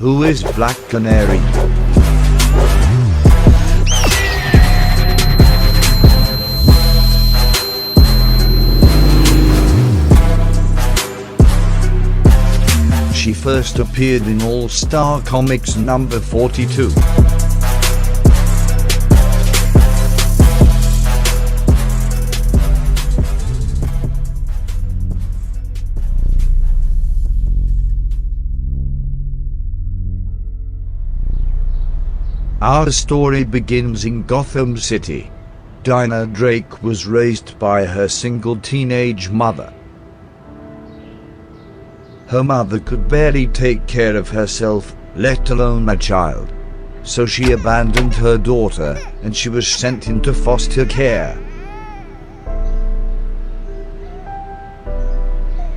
Who is Black Canary? She first appeared in All-Star Comics number 42. Our story begins in Gotham City. Dinah Drake was raised by her single teenage mother. Her mother could barely take care of herself, let alone a child. So she abandoned her daughter, and she was sent into foster care.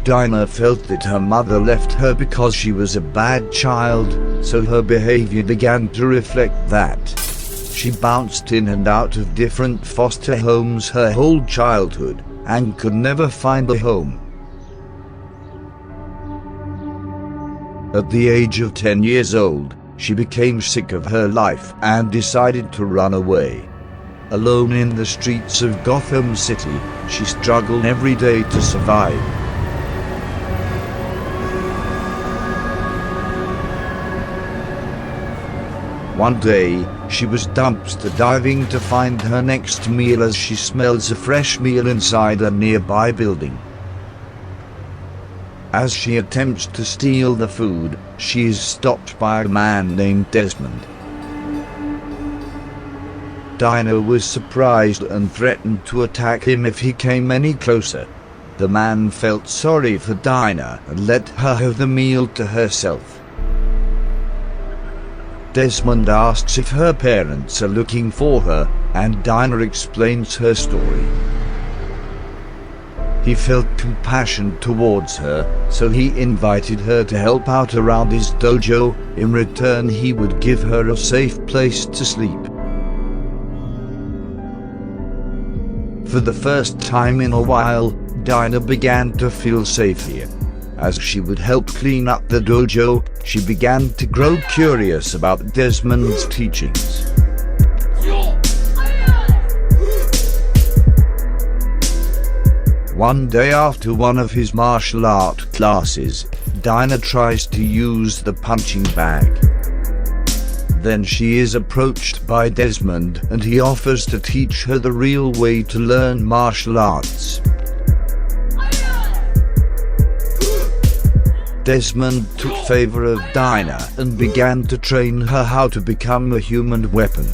Dinah felt that her mother left her because she was a bad child, so her behavior began to reflect that. She bounced in and out of different foster homes her whole childhood, and could never find a home. At the age of 10 years old, she became sick of her life and decided to run away. Alone in the streets of Gotham City, she struggled every day to survive. One day, she was dumpster diving to find her next meal as she smells a fresh meal inside a nearby building. As she attempts to steal the food, she is stopped by a man named Desmond. Dinah was surprised and threatened to attack him if he came any closer. The man felt sorry for Dinah and let her have the meal to herself. Desmond asks if her parents are looking for her, and Dinah explains her story. He felt compassion towards her, so he invited her to help out around his dojo. In return, he would give her a safe place to sleep. For the first time in a while, Dinah began to feel safe here. As she would help clean up the dojo, she began to grow curious about Desmond's teachings. One day after one of his martial art classes, Dinah tries to use the punching bag. Then she is approached by Desmond, and he offers to teach her the real way to learn martial arts. Desmond took favor of Dinah and began to train her how to become a human weapon.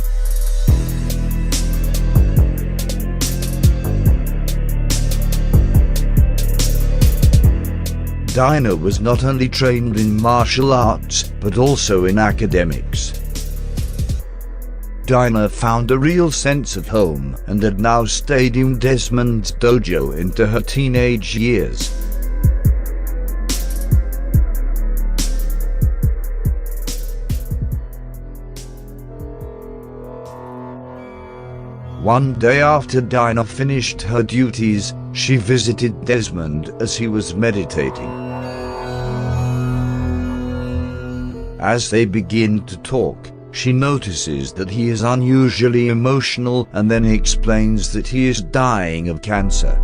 Dinah was not only trained in martial arts, but also in academics. Dinah found a real sense of home and had now stayed in Desmond's dojo into her teenage years. One day after Dinah finished her duties, she visited Desmond as he was meditating. As they begin to talk, she notices that he is unusually emotional and then explains that he is dying of cancer.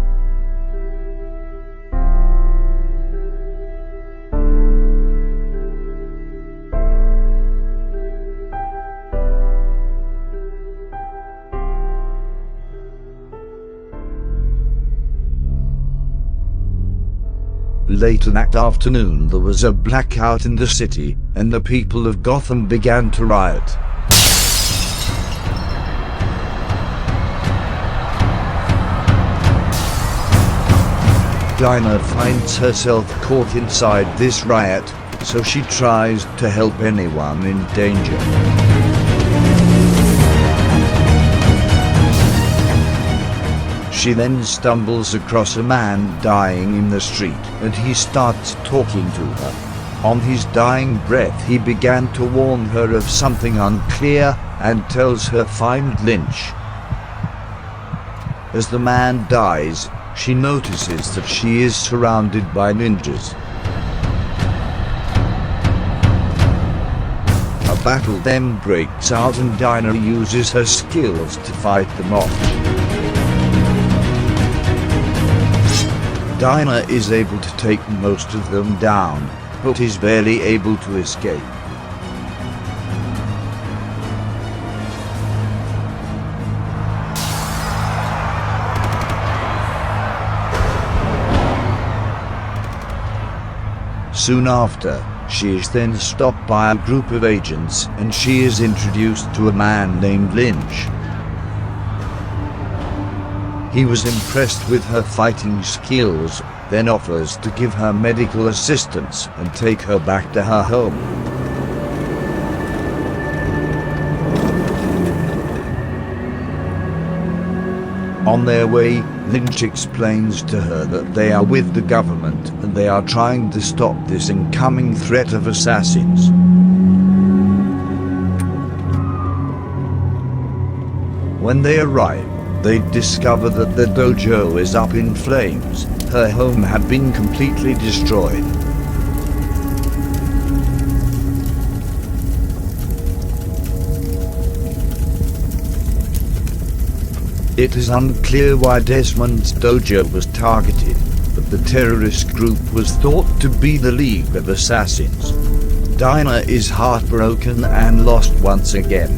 Late that afternoon there was a blackout in the city, and the people of Gotham began to riot. Dinah finds herself caught inside this riot, so she tries to help anyone in danger. She then stumbles across a man dying in the street, and he starts talking to her. On his dying breath he began to warn her of something unclear, and tells her find Lynch. As the man dies, she notices that she is surrounded by ninjas. A battle then breaks out and Dinah uses her skills to fight them off. Dinah is able to take most of them down, but is barely able to escape. Soon after, she is then stopped by a group of agents and she is introduced to a man named Lynch. He was impressed with her fighting skills, then offers to give her medical assistance and take her back to her home. On their way, Lynch explains to her that they are with the government and they are trying to stop this incoming threat of assassins. When they arrive, they discover that the dojo is up in flames. Her home had been completely destroyed. It is unclear why Desmond's dojo was targeted, but the terrorist group was thought to be the League of Assassins. Dinah is heartbroken and lost once again.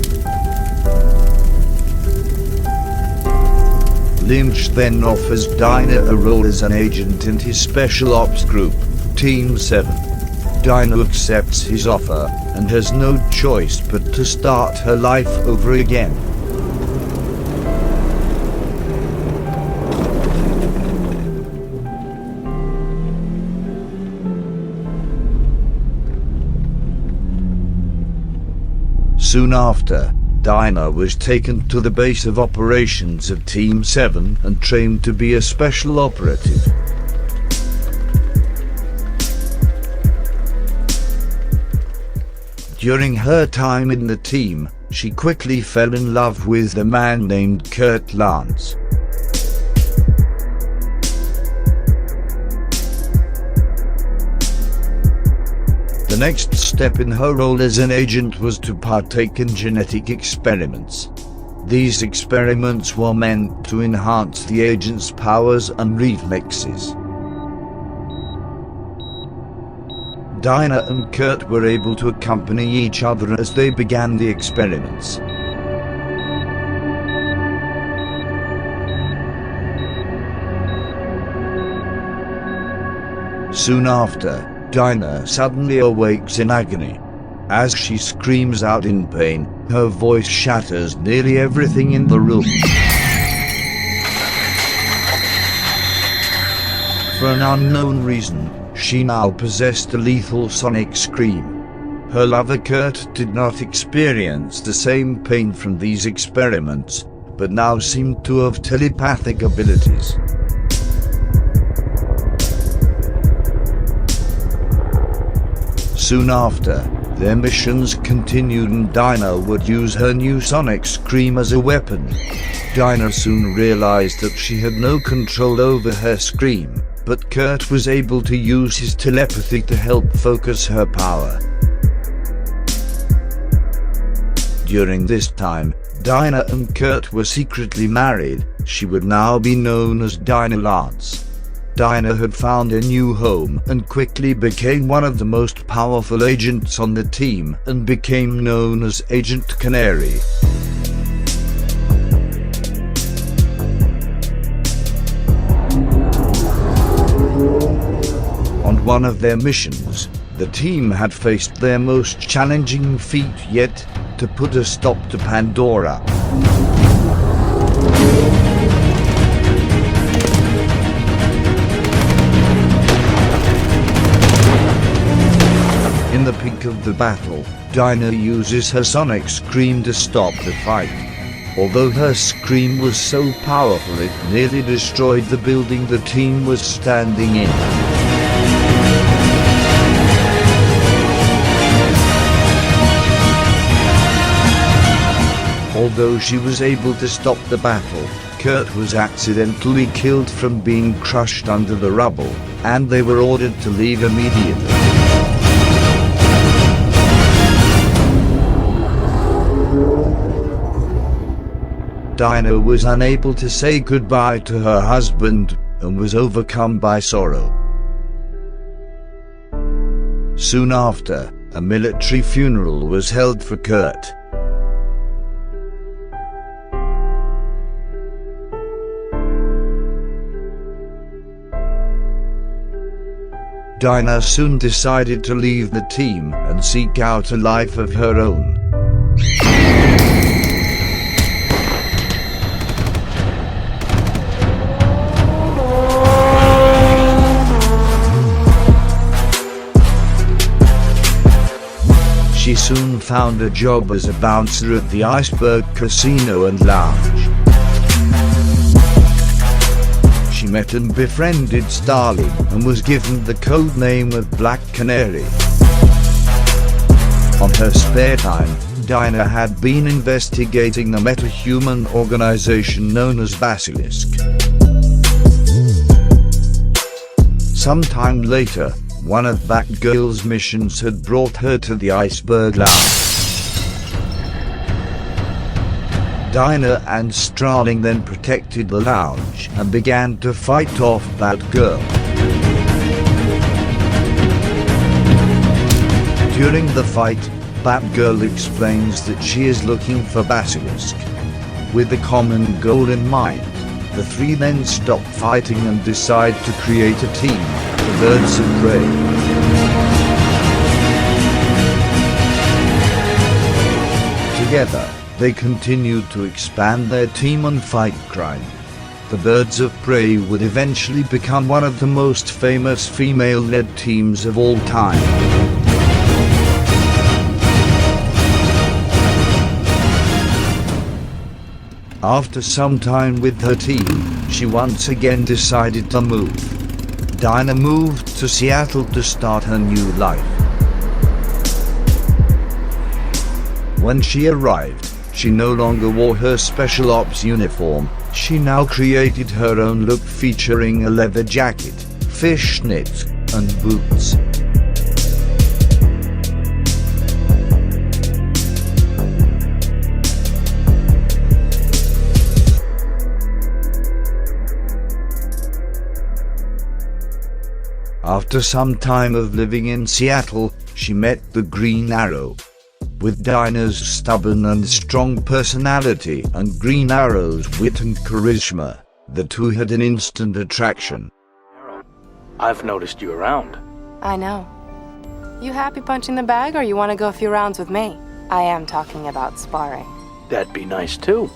Lynch then offers Dinah a role as an agent in his special ops group, Team 7. Dinah accepts his offer and has no choice but to start her life over again. Soon after, Dinah was taken to the base of operations of Team 7 and trained to be a special operative. During her time in the team, she quickly fell in love with a man named Kurt Lance. The next step in her role as an agent was to partake in genetic experiments. These experiments were meant to enhance the agent's powers and reflexes. Dinah and Kurt were able to accompany each other as they began the experiments. Soon after, Dinah suddenly awakes in agony. As she screams out in pain, her voice shatters nearly everything in the room. For an unknown reason, she now possessed a lethal sonic scream. Her lover Kurt did not experience the same pain from these experiments, but now seemed to have telepathic abilities. Soon after, their missions continued and Dinah would use her new sonic scream as a weapon. Dinah soon realized that she had no control over her scream, but Kurt was able to use his telepathy to help focus her power. During this time, Dinah and Kurt were secretly married. She would now be known as Dinah Lance. Dinah had found a new home and quickly became one of the most powerful agents on the team and became known as Agent Canary. On one of their missions, the team had faced their most challenging feat yet, to put a stop to Pandora. In the peak of the battle, Dinah uses her sonic scream to stop the fight. Although her scream was so powerful it nearly destroyed the building the team was standing in. Although she was able to stop the battle, Kurt was accidentally killed from being crushed under the rubble, and they were ordered to leave immediately. Dinah was unable to say goodbye to her husband and was overcome by sorrow. Soon after, a military funeral was held for Kurt. Dinah soon decided to leave the team and seek out a life of her own. She soon found a job as a bouncer at the Iceberg Casino and Lounge. She met and befriended Starling and was given the code name of Black Canary. On her spare time, Dinah had been investigating a meta-human organization known as Basilisk. Sometime later, one of Batgirl's missions had brought her to the Iceberg Lounge. Dinah and Starling then protected the lounge and began to fight off Batgirl. During the fight, Batgirl explains that she is looking for Basilisk. With a common goal in mind, the three then stop fighting and decide to create a team, the Birds of Prey. Together, they continued to expand their team and fight crime. The Birds of Prey would eventually become one of the most famous female-led teams of all time. After some time with her team, she once again decided to move. Dinah moved to Seattle to start her new life. When she arrived, she no longer wore her special ops uniform. She now created her own look featuring a leather jacket, fishnets, and boots. After some time of living in Seattle, she met the Green Arrow. With Dinah's stubborn and strong personality and Green Arrow's wit and charisma, the two had an instant attraction. I've noticed you around. I know. You happy punching the bag, or you want to go a few rounds with me? I am talking about sparring. That'd be nice too.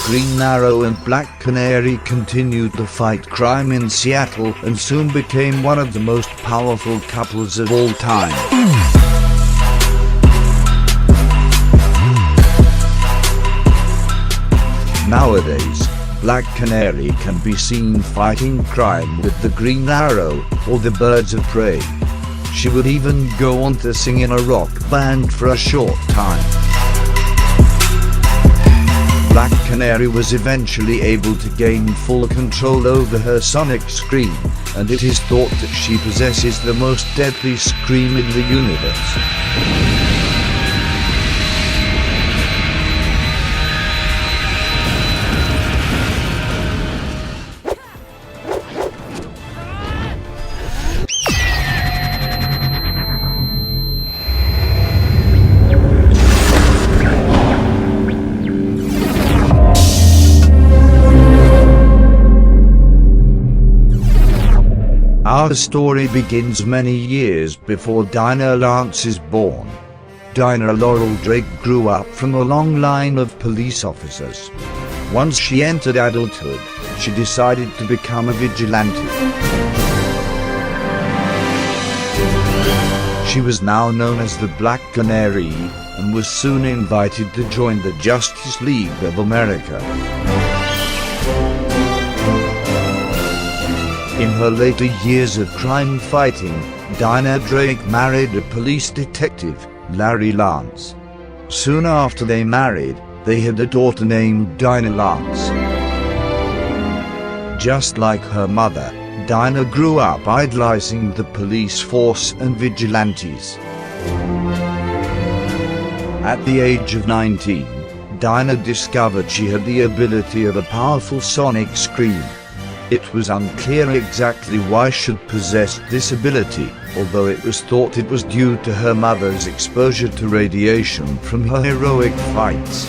Green Arrow and Black Canary continued to fight crime in Seattle and soon became one of the most powerful couples of all time. Nowadays, Black Canary can be seen fighting crime with the Green Arrow or the Birds of Prey. She would even go on to sing in a rock band for a short time. Black Canary was eventually able to gain full control over her sonic scream, and it is thought that she possesses the most deadly scream in the universe. Our story begins many years before Dinah Lance is born. Dinah Laurel Drake grew up from a long line of police officers. Once she entered adulthood, she decided to become a vigilante. She was now known as the Black Canary and was soon invited to join the Justice League of America. In her later years of crime fighting, Dinah Drake married a police detective, Larry Lance. Soon after they married, they had a daughter named Dinah. Just like her mother, Dinah grew up idolizing the police force and vigilantes. At the age of 19, Dinah discovered she had the ability of a powerful sonic scream. It was unclear exactly why she possessed this ability, although it was thought it was due to her mother's exposure to radiation from her heroic fights.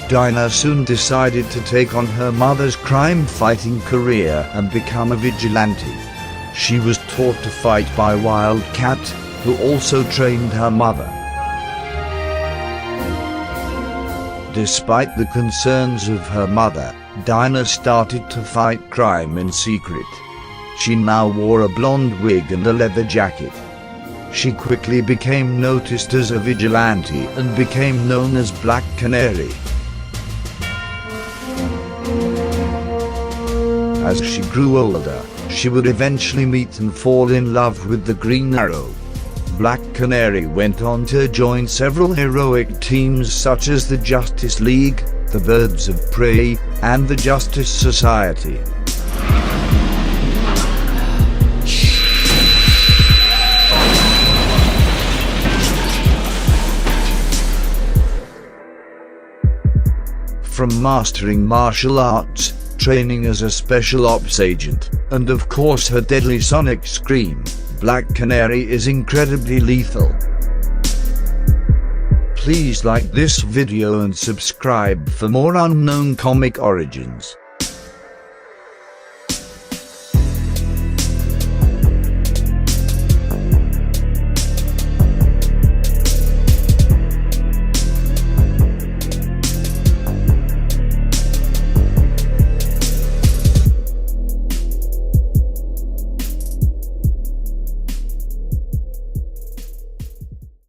Dinah soon decided to take on her mother's crime-fighting career and become a vigilante. She was taught to fight by Wildcat, who also trained her mother. Despite the concerns of her mother, Dinah started to fight crime in secret. She now wore a blonde wig and a leather jacket. She quickly became noticed as a vigilante and became known as Black Canary. As she grew older, she would eventually meet and fall in love with the Green Arrow. Black Canary went on to join several heroic teams such as the Justice League, the Birds of Prey, and the Justice Society. From mastering martial arts, training as a special ops agent, and of course her deadly sonic scream, Black Canary is incredibly lethal. Please like this video and subscribe for more unknown comic origins.